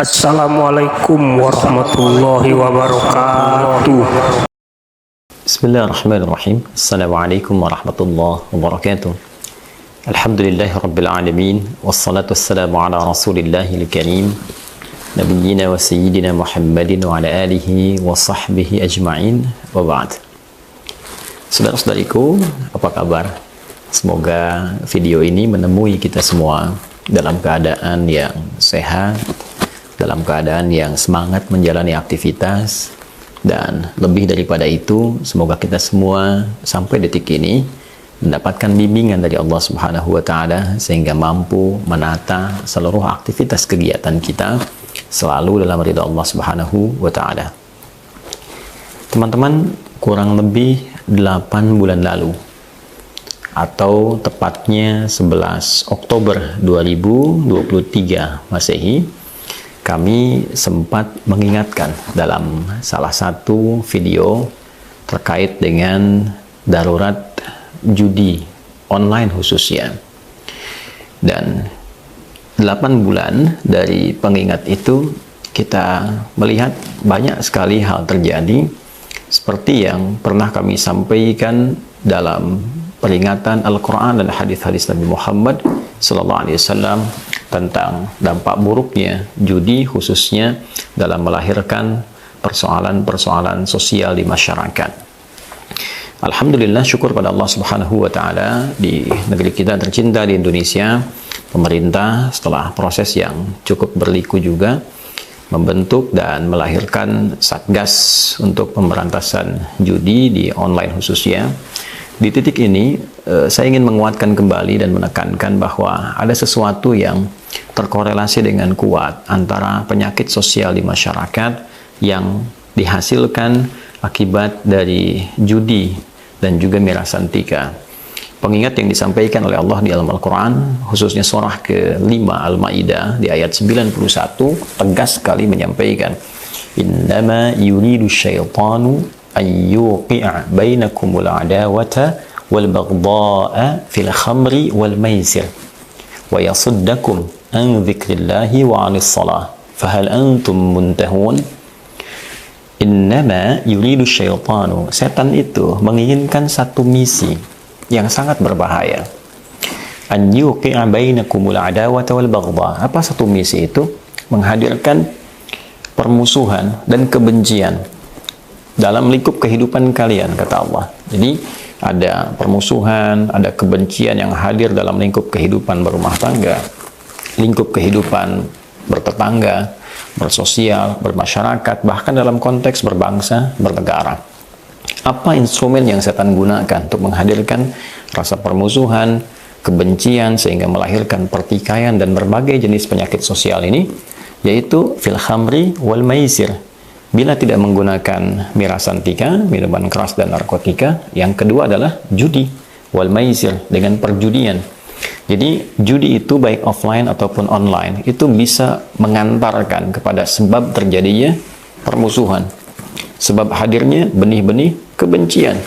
Assalamualaikum warahmatullahi wabarakatuh. Bismillahirrahmanirrahim. Assalamualaikum warahmatullahi wabarakatuh. Alhamdulillahi rabbil alamin. Wassalatu wassalamu ala rasulillahil karim nabiyyina wa sayyidina Muhammadin wa ala alihi wa sahbihi ajma'in wa ba'd. Saudara-saudariku, apa kabar? Semoga video ini menemui kita semua dalam keadaan yang sehat, dalam keadaan yang semangat menjalani aktivitas, dan lebih daripada itu, semoga kita semua sampai detik ini mendapatkan bimbingan dari Allah Subhanahu wa Ta'ala sehingga mampu menata seluruh aktivitas kegiatan kita selalu dalam ridha Allah Subhanahu wa Ta'ala. Teman-teman, kurang lebih 8 bulan lalu, atau tepatnya 11 Oktober 2023 Masehi, kami sempat mengingatkan dalam salah satu video terkait dengan darurat judi online khususnya. Dan 8 bulan dari pengingat itu kita melihat banyak sekali hal terjadi seperti yang pernah kami sampaikan dalam peringatan Al-Quran dan hadis-hadis Nabi Muhammad SAW tentang dampak buruknya judi khususnya dalam melahirkan persoalan-persoalan sosial di masyarakat. Alhamdulillah, syukur pada Allah Subhanahu wa Ta'ala, di negeri kita tercinta di Indonesia, pemerintah setelah proses yang cukup berliku juga membentuk dan melahirkan Satgas untuk pemberantasan judi di online khususnya. Di titik ini, saya ingin menguatkan kembali dan menekankan bahwa ada sesuatu yang terkorelasi dengan kuat antara penyakit sosial di masyarakat yang dihasilkan akibat dari judi dan juga mirasantika. Pengingat yang disampaikan oleh Allah di dalam Al-Quran, khususnya surah ke-5 Al-Ma'idah di ayat 91, tegas sekali menyampaikan, Innama yuridu syaitanu ayyuqi'a bainakumul adawata wal baghdha'a fil khamri wal maisir wa yasuddakum an dzikrillahi wa 'anis shalah fahal antum muntahun. Innama yuridu syaitanu, setan itu menginginkan satu misi yang sangat berbahaya. An yuqi'a bainakumul adawata wal baghdha. Apa satu misi itu? Menghadirkan permusuhan dan kebencian dalam lingkup kehidupan kalian, kata Allah. Jadi ada permusuhan, ada kebencian yang hadir dalam lingkup kehidupan berumah tangga, lingkup kehidupan bertetangga, bersosial, bermasyarakat, bahkan dalam konteks berbangsa, bernegara. Apa instrumen yang setan gunakan untuk menghadirkan rasa permusuhan, kebencian, sehingga melahirkan pertikaian dan berbagai jenis penyakit sosial ini? Yaitu fil khamri wal maisir. Bila tidak menggunakan mirasantika, minuman keras dan narkotika, yang kedua adalah judi, wal maisir, dengan perjudian. Jadi judi itu baik offline ataupun online, itu bisa mengantarkan kepada sebab terjadinya permusuhan, sebab hadirnya benih-benih kebencian.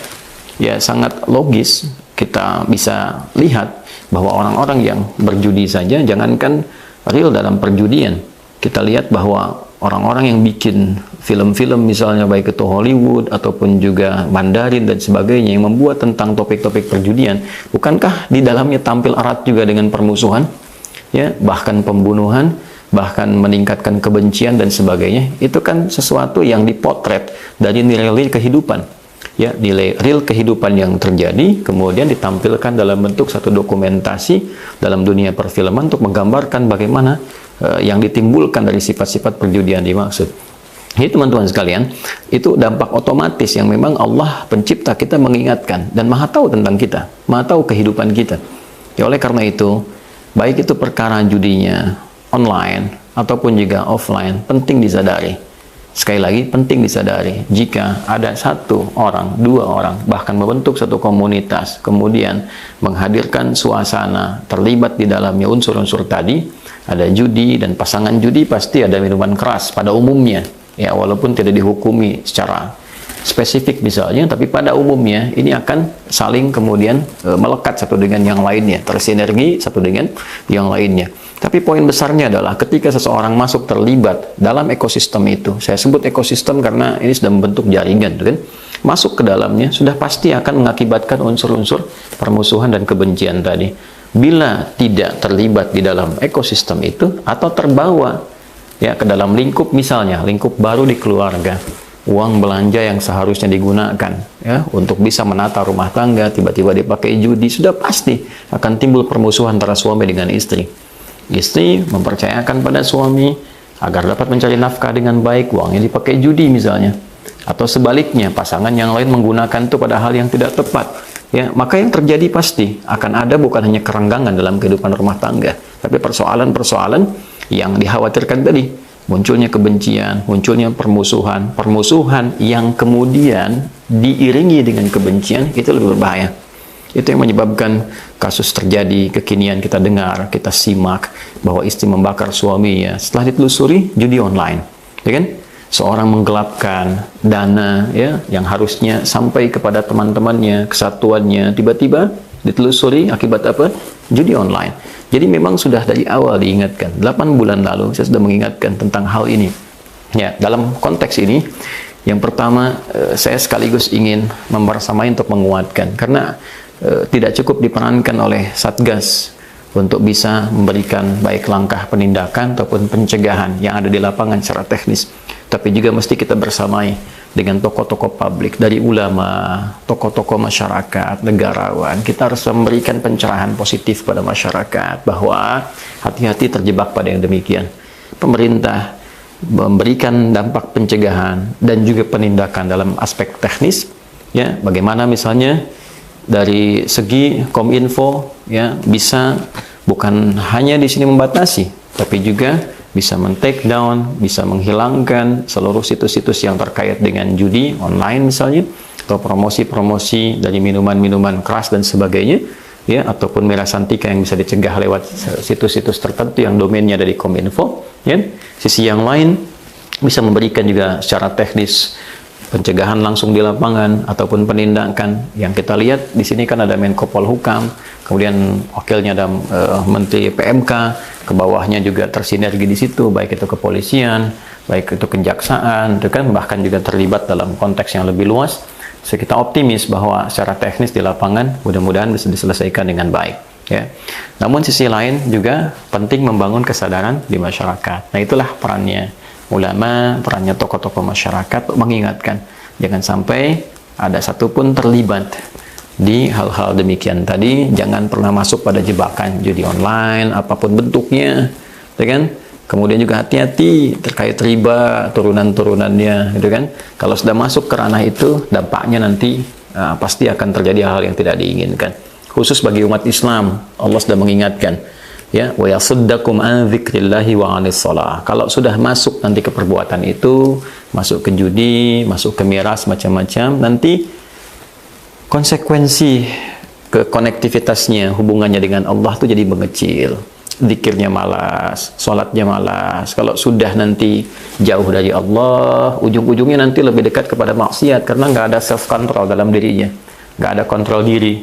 Ya, sangat logis kita bisa lihat bahwa orang-orang yang berjudi saja, jangankan real dalam perjudian, kita lihat bahwa orang-orang yang bikin film-film misalnya baik itu Hollywood ataupun juga Mandarin dan sebagainya yang membuat tentang topik-topik perjudian, bukankah di dalamnya tampil erat juga dengan permusuhan, ya, bahkan pembunuhan, bahkan meningkatkan kebencian dan sebagainya? Itu kan sesuatu yang dipotret dari nilai-nilai kehidupan, ya, nilai real kehidupan yang terjadi kemudian ditampilkan dalam bentuk satu dokumentasi dalam dunia perfilman untuk menggambarkan bagaimana yang ditimbulkan dari sifat-sifat perjudian dimaksud. Jadi teman-teman sekalian, itu dampak otomatis yang memang Allah pencipta kita mengingatkan dan maha tahu tentang kita, maha tahu kehidupan kita. Ya, oleh karena itu, baik itu perkara judinya online ataupun juga offline, penting disadari. Sekali lagi, penting disadari, jika ada satu orang, dua orang, bahkan membentuk satu komunitas, kemudian menghadirkan suasana, terlibat di dalamnya unsur-unsur tadi, ada judi dan pasangan judi, pasti ada minuman keras pada umumnya, ya, walaupun tidak dihukumi secara spesifik misalnya, tapi pada umumnya ini akan saling kemudian melekat satu dengan yang lainnya, tersinergi satu dengan yang lainnya. Tapi poin besarnya adalah ketika seseorang masuk terlibat dalam ekosistem itu, saya sebut ekosistem karena ini sudah membentuk jaringan, kan? Masuk ke dalamnya sudah pasti akan mengakibatkan unsur-unsur permusuhan dan kebencian tadi. Bila tidak terlibat di dalam ekosistem itu atau terbawa ya ke dalam lingkup, misalnya lingkup baru di keluarga, uang belanja yang seharusnya digunakan ya untuk bisa menata rumah tangga tiba-tiba dipakai judi, sudah pasti akan timbul permusuhan antara suami dengan istri. Istri mempercayakan pada suami agar dapat mencari nafkah dengan baik, uangnya dipakai judi misalnya, atau sebaliknya pasangan yang lain menggunakan itu pada hal yang tidak tepat ya, maka yang terjadi pasti akan ada bukan hanya kerenggangan dalam kehidupan rumah tangga, tapi persoalan-persoalan yang dikhawatirkan tadi, munculnya kebencian, munculnya permusuhan yang kemudian diiringi dengan kebencian, itu lebih berbahaya. Itu yang menyebabkan kasus terjadi kekinian kita dengar, kita simak bahwa istri membakar suaminya setelah ditelusuri judi online, ya kan? Seorang menggelapkan dana ya yang harusnya sampai kepada teman-temannya, kesatuannya, tiba-tiba ditelusuri akibat apa? Judi online. Jadi memang sudah dari awal diingatkan, 8 bulan lalu saya sudah mengingatkan tentang hal ini. Ya, dalam konteks ini, yang pertama saya sekaligus ingin membersamai untuk menguatkan, karena tidak cukup diperankan oleh Satgas untuk bisa memberikan baik langkah penindakan ataupun pencegahan yang ada di lapangan secara teknis, tapi juga mesti kita bersamai dengan tokoh-tokoh publik, dari ulama, tokoh-tokoh masyarakat, negarawan. Kita harus memberikan pencerahan positif pada masyarakat bahwa hati-hati terjebak pada yang demikian. Pemerintah memberikan dampak pencegahan dan juga penindakan dalam aspek teknis ya, bagaimana misalnya dari segi Kominfo ya, bisa bukan hanya di sini membatasi, tapi juga bisa men-take down, bisa menghilangkan seluruh situs-situs yang terkait dengan judi online misalnya, atau promosi-promosi dari minuman-minuman keras dan sebagainya ya, ataupun Mira Santika yang bisa dicegah lewat situs-situs tertentu yang domainnya dari Kominfo ya. Sisi yang lain bisa memberikan juga secara teknis pencegahan langsung di lapangan ataupun penindakan. Yang kita lihat di sini kan ada Menko Polhukam, kemudian wakilnya ada Menteri PMK, ke bawahnya juga tersinergi di situ, baik itu kepolisian, baik itu kejaksaan, itu kan bahkan juga terlibat dalam konteks yang lebih luas. So, kita optimis bahwa secara teknis di lapangan mudah-mudahan bisa diselesaikan dengan baik ya. Namun sisi lain juga penting membangun kesadaran di masyarakat. Nah, itulah perannya ulama, perannya tokoh-tokoh masyarakat mengingatkan jangan sampai ada satupun terlibat di hal-hal demikian tadi. Jangan pernah masuk pada jebakan judi online apapun bentuknya, ya kan? Kemudian juga hati-hati terkait riba, turunan-turunannya, gitu kan? Kalau sudah masuk ke ranah itu, dampaknya nanti pasti akan terjadi hal yang tidak diinginkan. Khusus bagi umat Islam, Allah sudah mengingatkan, ya, wa yasuddakum an dzikrillahi wa 'anis shalah. Kalau sudah masuk nanti ke perbuatan itu, masuk ke judi, masuk ke miras macam-macam, nanti konsekuensi ke konektivitasnya, hubungannya dengan Allah itu jadi mengecil. Zikirnya malas, sholatnya malas. Kalau sudah nanti jauh dari Allah, ujung-ujungnya nanti lebih dekat kepada maksiat karena nggak ada self control dalam dirinya, nggak ada kontrol diri.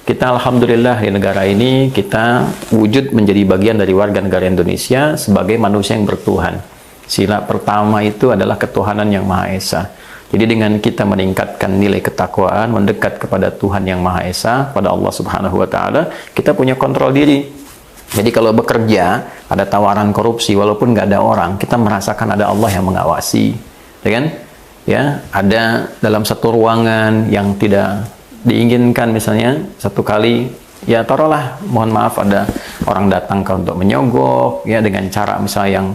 Kita alhamdulillah di negara ini kita wujud menjadi bagian dari warga negara Indonesia sebagai manusia yang bertuhan. Sila pertama itu adalah ketuhanan yang Maha Esa. Jadi dengan kita meningkatkan nilai ketakwaan, mendekat kepada Tuhan yang Maha Esa, pada Allah Subhanahu wa taala, kita punya kontrol diri. Jadi kalau bekerja ada tawaran korupsi, walaupun nggak ada orang, kita merasakan ada Allah yang mengawasi, ya kan? Ya, ada dalam satu ruangan yang tidak diinginkan, misalnya satu kali, ya taruhlah, mohon maaf, ada orang datang untuk menyogok, ya dengan cara misalnya yang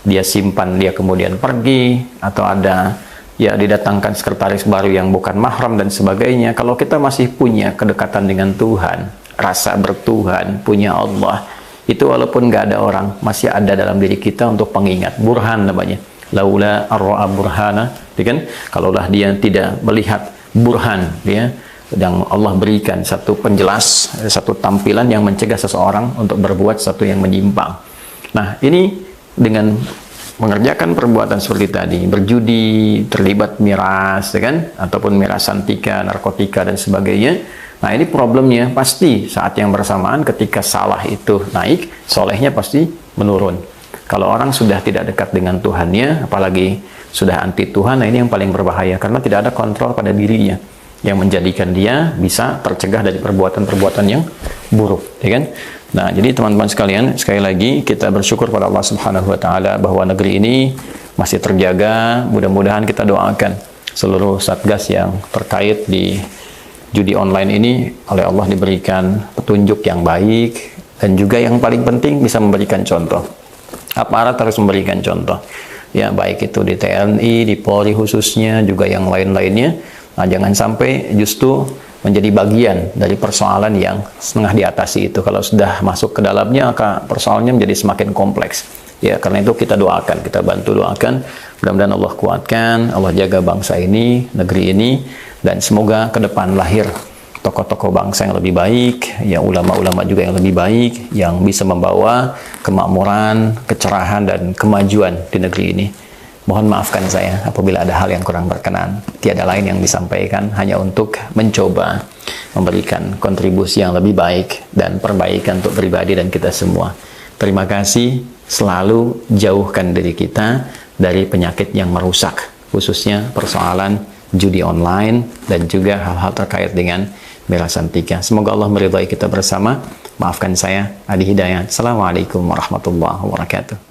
dia simpan, dia kemudian pergi, atau ada ya didatangkan sekretaris baru yang bukan mahram dan sebagainya. Kalau kita masih punya kedekatan dengan Tuhan, rasa bertuhan, punya Allah, itu walaupun nggak ada orang, masih ada dalam diri kita untuk pengingat, burhan namanya. Laula arra'a burhana, kan? Kalaulah dia tidak melihat burhan, ya, yang Allah berikan satu penjelas, satu tampilan yang mencegah seseorang untuk berbuat sesuatu yang menyimpang. Nah, ini dengan mengerjakan perbuatan seperti tadi, berjudi, terlibat miras, ya kan, ataupun mirasantika, narkotika dan sebagainya. Nah, ini problemnya pasti saat yang bersamaan ketika salah itu naik, solehnya pasti menurun. Kalau orang sudah tidak dekat dengan Tuhannya, apalagi sudah anti Tuhan, nah ini yang paling berbahaya karena tidak ada kontrol pada dirinya yang menjadikan dia bisa tercegah dari perbuatan-perbuatan yang buruk, ya kan? Nah, jadi teman-teman sekalian, sekali lagi kita bersyukur pada Allah Subhanahu wa taala bahwa negeri ini masih terjaga. Mudah-mudahan kita doakan seluruh satgas yang terkait di judi online ini oleh Allah diberikan petunjuk yang baik dan juga yang paling penting bisa memberikan contoh. Aparat harus memberikan contoh. Ya, baik itu di TNI, di Polri khususnya, juga yang lain-lainnya. Nah, jangan sampai justru menjadi bagian dari persoalan yang setengah diatasi itu. Kalau sudah masuk ke dalamnya, maka persoalannya menjadi semakin kompleks. Ya, karena itu kita doakan, kita bantu doakan. Mudah-mudahan Allah kuatkan, Allah jaga bangsa ini, negeri ini, dan semoga ke depan lahir tokoh-tokoh bangsa yang lebih baik, ya ulama-ulama juga yang lebih baik, yang bisa membawa kemakmuran, kecerahan, dan kemajuan di negeri ini. Mohon maafkan saya apabila ada hal yang kurang berkenan. Tiada lain yang disampaikan, hanya untuk mencoba memberikan kontribusi yang lebih baik dan perbaikan untuk pribadi dan kita semua. Terima kasih, selalu jauhkan diri kita dari penyakit yang merusak, khususnya persoalan judi online dan juga hal-hal terkait dengan mirasantika. Semoga Allah meridhai kita bersama. Maafkan saya, Adi Hidayat. Assalamualaikum warahmatullahi wabarakatuh.